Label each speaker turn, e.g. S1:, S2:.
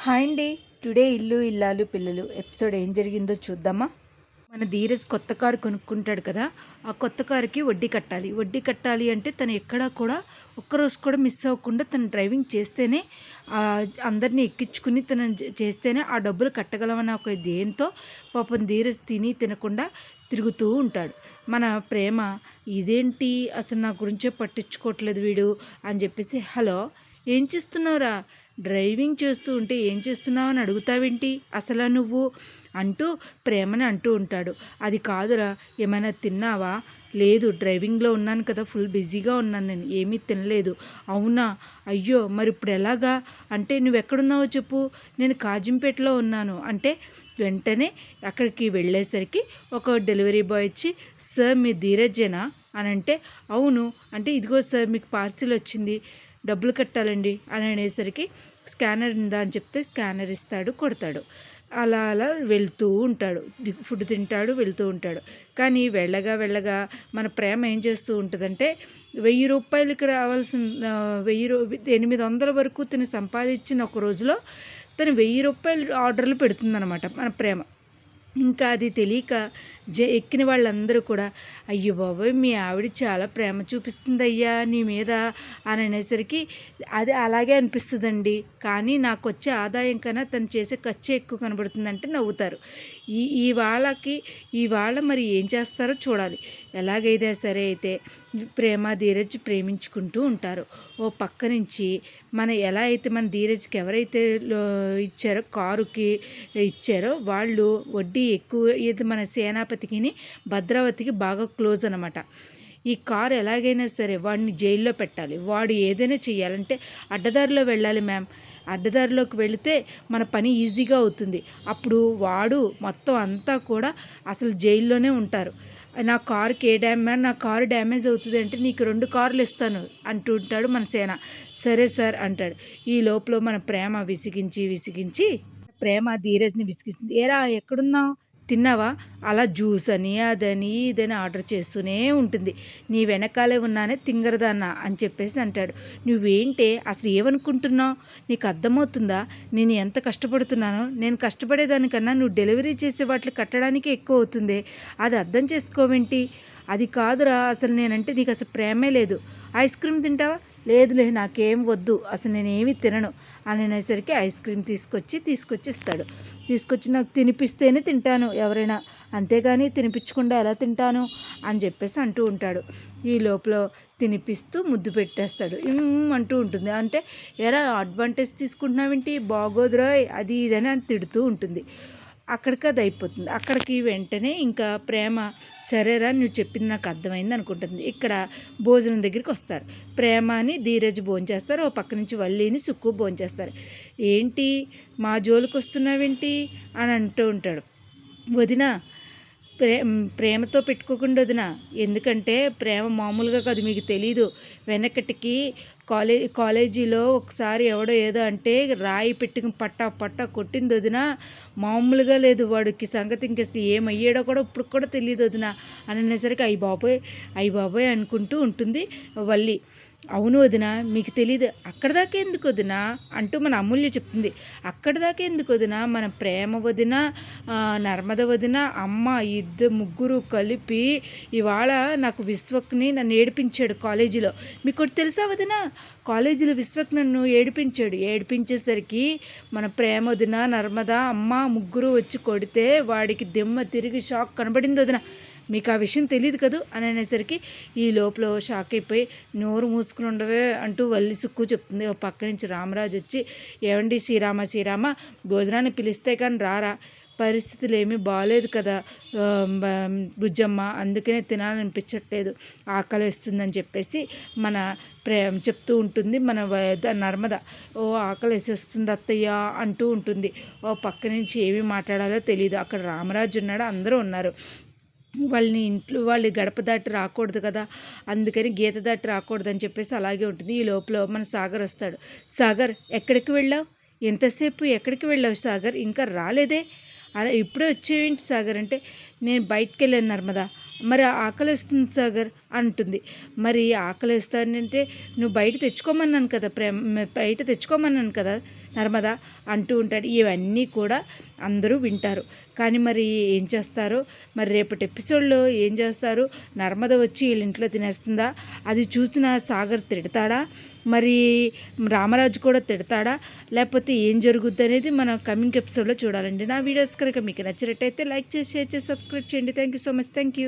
S1: Hi అండి. Today ఇల్లు ఇల్లాలు పిల్లలు ఎపిసోడ్ ఏం జరిగిందో చూద్దామా. మన ధీరజ్ కొత్త కారు కొనుక్కుంటాడు కదా, ఆ కొత్త కారుకి వడ్డీ కట్టాలి అంటే తను ఎక్కడా కూడా ఒక్కరోజు కూడా మిస్ అవ్వకుండా తను డ్రైవింగ్ చేస్తేనే అందరినీ ఎక్కించుకుని తను చేస్తేనే ఆ డబ్బులు కట్టగలమన్న ఒక దేంతో పాపం ధీరజ్ తిని తినకుండా తిరుగుతూ ఉంటాడు. మన ప్రేమ ఇదేంటి అసలు నా గురించే పట్టించుకోవట్లేదు వీడు అని చెప్పేసి, హలో ఏం చేస్తున్నావురా, డ్రైవింగ్ చేస్తూ ఉంటే ఏం చేస్తున్నావు అని అడుగుతావేంటి అసలు నువ్వు అంటూ ప్రేమని అంటూ ఉంటాడు. అది కాదురా, ఏమైనా తిన్నావా? లేదు, డ్రైవింగ్లో ఉన్నాను కదా, ఫుల్ బిజీగా ఉన్నాను, నేను ఏమీ తినలేదు. అవునా, అయ్యో మరి ఇప్పుడు ఎలాగా అంటే నువ్వు ఎక్కడున్నావో చెప్పు. నేను కాజింపేటలో ఉన్నాను అంటే వెంటనే అక్కడికి వెళ్ళేసరికి ఒక డెలివరీ బాయ్ వచ్చి, సార్ మీ ధీరజేనా అని అంటే, అవును అంటే, ఇదిగో సార్ మీకు పార్సిల్ వచ్చింది, డబ్బులు కట్టాలండి అని అనేసరికి స్కానర్ ఉందా అని చెప్తే స్కానర్ ఇస్తాడు, కొడతాడు. అలా అలా వెళ్తూ ఉంటాడు, ఫుడ్ తింటాడు, వెళ్తూ ఉంటాడు. కానీ వెళ్ళగా మన ప్రేమ ఏం చేస్తూ ఉంటుందంటే, 1000 రూపాయలకి రావాల్సిన 800 వరకు తను సంపాదించిన ఒక రోజులో తను 1000 రూపాయలు ఆర్డర్లు పెడుతుందన్నమాట మన ప్రేమ. ఇంకా అది తెలియక ఎక్కిన వాళ్ళందరూ కూడా, అయ్యో బాబోయ్ మీ ఆవిడ చాలా ప్రేమ చూపిస్తుంది అయ్యా నీ మీద అని అనేసరికి అది అలాగే అనిపిస్తుందండి, కానీ నాకు వచ్చే ఆదాయం కన్నా తను చేసే ఖర్చు ఎక్కువ కనబడుతుందంటే నవ్వుతారు. ఇవాళ మరి ఏం చేస్తారో చూడాలి. ఎలాగైతే సరే అయితే ప్రేమ ధీరజ్ ప్రేమించుకుంటూ ఉంటారు. ఓ పక్క నుంచి ఎలా అయితే మన ధీరజ్కి ఎవరైతే ఇచ్చారో కారుకి ఇచ్చారో వాళ్ళు వడ్డీ ఎక్కువ, ఇది మన సేనాపతికి భద్రావతికి బాగా క్లోజ్ అనమాట. ఈ కారు ఎలాగైనా సరే వాడిని జైల్లో పెట్టాలి, వాడు ఏదైనా చేయాలంటే అడ్డదారిలో వెళ్ళాలి మ్యామ్, అడ్డదారిలోకి వెళితే మన పని ఈజీగా అవుతుంది, అప్పుడు వాడు మొత్తం అంతా కూడా అసలు జైల్లోనే ఉంటారు. నా కారు డ్యామేజ్ అవుతుంది అంటే నీకు 2 కార్లు ఇస్తాను అంటూ ఉంటాడు మన సేన. సరే సార్ అంటాడు. ఈ లోపల మన ప్రేమ విసిగించి ప్రేమ ధీరజ్ని విసిగిస్తుంది. ఏరా ఎక్కడున్నావు, తిన్నావా? అలా జ్యూస్ అని అదని ఇదని ఆర్డర్ చేస్తూనే ఉంటుంది. నీ వెనకాలే ఉన్నానే తింగరదాన్న అని చెప్పేసి అంటాడు. నువ్వేంటే అసలు ఏమనుకుంటున్నావు, నీకు అర్థమవుతుందా నేను ఎంత కష్టపడుతున్నానో? నేను కష్టపడేదానికన్నా నువ్వు డెలివరీ చేసే వాటిని కట్టడానికి ఎక్కువ అవుతుంది, అది అర్థం చేసుకోవేంటి? అది కాదురా, అసలు నేనంటే నీకు అసలు ప్రేమే లేదు. ఐస్ క్రీమ్ తింటావా? లేదులే నాకేం వద్దు, అసలు నేనేమి తినను అని అనేసరికి ఐస్ క్రీమ్ తీసుకొచ్చి ఇస్తాడు. తీసుకొచ్చి నాకు తినిపిస్తేనే తింటాను ఎవరైనా, అంతేగాని తినిపించకుండా ఎలా తింటాను అని చెప్పేసి అంటూ ఉంటాడు. ఈ లోపల తినిపిస్తూ ముద్దు పెట్టేస్తాడు. అంటూ ఉంటుంది. అంటే ఎరా అడ్వాంటేజ్ తీసుకుంటున్నావేంటి, బాగోదురా అది ఇదని అని తిడుతూ ఉంటుంది. అక్కడికి అది అయిపోతుంది. అక్కడికి వెంటనే ఇంకా ప్రేమ, సరేరా నువ్వు చెప్పింది నాకు అర్థమైంది అనుకుంటుంది. ఇక్కడ భోజనం దగ్గరికి వస్తారు. ప్రేమ అని ధీరజ్ భోంచేస్తారు, ఓ పక్క నుంచి వల్లిని సుక్కు భోంచేస్తారు. ఏంటి మా జోలికి వస్తున్నావేంటి అని అంటూ ఉంటాడు. వదిన ప్రేమతో పెట్టుకోకుండా వదిన, ఎందుకంటే ప్రేమ మామూలుగా కాదు, మీకు తెలీదు. వెనకటికి కాలేజీలో ఒకసారి ఎవడో ఏదో అంటే రాయి పెట్టుకుని పట్టా కొట్టింది వదిన, మామూలుగా లేదు వాడికి సంగతి. ఇంక అసలు ఏమయ్యాడో కూడా ఇప్పుడు కూడా తెలియదు వదిన అని అనేసరికి అయ్యి బాబోయ్ అనుకుంటూ ఉంటుంది వల్లి. అవును వదిన మీకు తెలీదు, అక్కడ దాకా ఎందుకు వదిన అంటూ మన అమూల్య చెప్తుంది. అక్కడ దాకా ఎందుకు వదిన, మన ప్రేమ వదిన, నర్మద వదిన, అమ్మ ముగ్గురు కలిపి ఇవాళ నాకు విశ్వక్ని నన్ను ఏడిపించాడు కాలేజీలో. మీకు తెలుసా వదిన, కాలేజీలో విశ్వక్ నన్ను ఏడిపించేసరికి మన ప్రేమ వదిన, నర్మద, అమ్మ ముగ్గురు వచ్చి కొడితే వాడికి దిమ్మ తిరిగి షాక్ కనబడింది వదిన, మీకు ఆ విషయం తెలియదు కదూ అని అనేసరికి ఈ లోపల షాక్ అయిపోయి నోరు మూసుకుని ఉండవే అంటూ వల్లి సుక్కు చెప్తుంది. ఒక పక్క నుంచి రామరాజు వచ్చి, ఏమండి శ్రీరామ భోజనాన్ని పిలిస్తే కానీ రారా, పరిస్థితులు ఏమీ బాగాలేదు కదా బుజ్జమ్మ, అందుకనే తినాలనిపించట్లేదు, ఆకలిస్తుందని చెప్పేసి మన ప్రేమ చెప్తూ ఉంటుంది. మన నర్మద, ఓ ఆకలేసేస్తుంది అత్తయ్య అంటూ ఉంటుంది. ఓ పక్క నుంచి ఏమీ మాట్లాడాలో తెలియదు. అక్కడ రామరాజు ఉన్నాడు, అందరూ ఉన్నారు. వాళ్ళని గడప దాటి రాకూడదు కదా, అందుకని గీత దాటి రాకూడదు అని చెప్పేసి అలాగే ఉంటుంది. ఈ లోపల మన సాగర్ వస్తాడు. సాగర్ ఎక్కడికి వెళ్ళావు, ఎంతసేపు ఎక్కడికి వెళ్ళావు సాగర్, ఇంకా రాలేదే, అలా ఇప్పుడే వచ్చేవేంటి సాగర్ అంటే, నేను బయటికి వెళ్ళాను నర్మదా, మరి ఆకలి వేస్తుంది సాగర్ అంటుంది. మరి ఆకలి వేస్తానంటే నువ్వు బయట తెచ్చుకోమన్నాను కదా, బయట తెచ్చుకోమన్నాను కదా, నర్మదా అంటూ ఉంటాడు. ఇవన్నీ కూడా అందరూ వింటారు. కానీ మరి ఏం చేస్తారు, మరి రేపటి ఎపిసోడ్లో ఏం చేస్తారు, నర్మద వచ్చి వీళ్ళ ఇంట్లో తినేస్తుందా, అది చూసిన సాగర్ తిడతాడా, మరి రామరాజు కూడా తిడతాడా, లేకపోతే ఏం జరుగుద్ది అనేది మనం కమింగ్ ఎపిసోడ్లో చూడాలండి. నా వీడియోస్ కనుక మీకు నచ్చినట్టయితే లైక్ చేసి షేర్ చేసి సబ్స్క్రైబ్ చేయండి. Thank you so much. Thank you.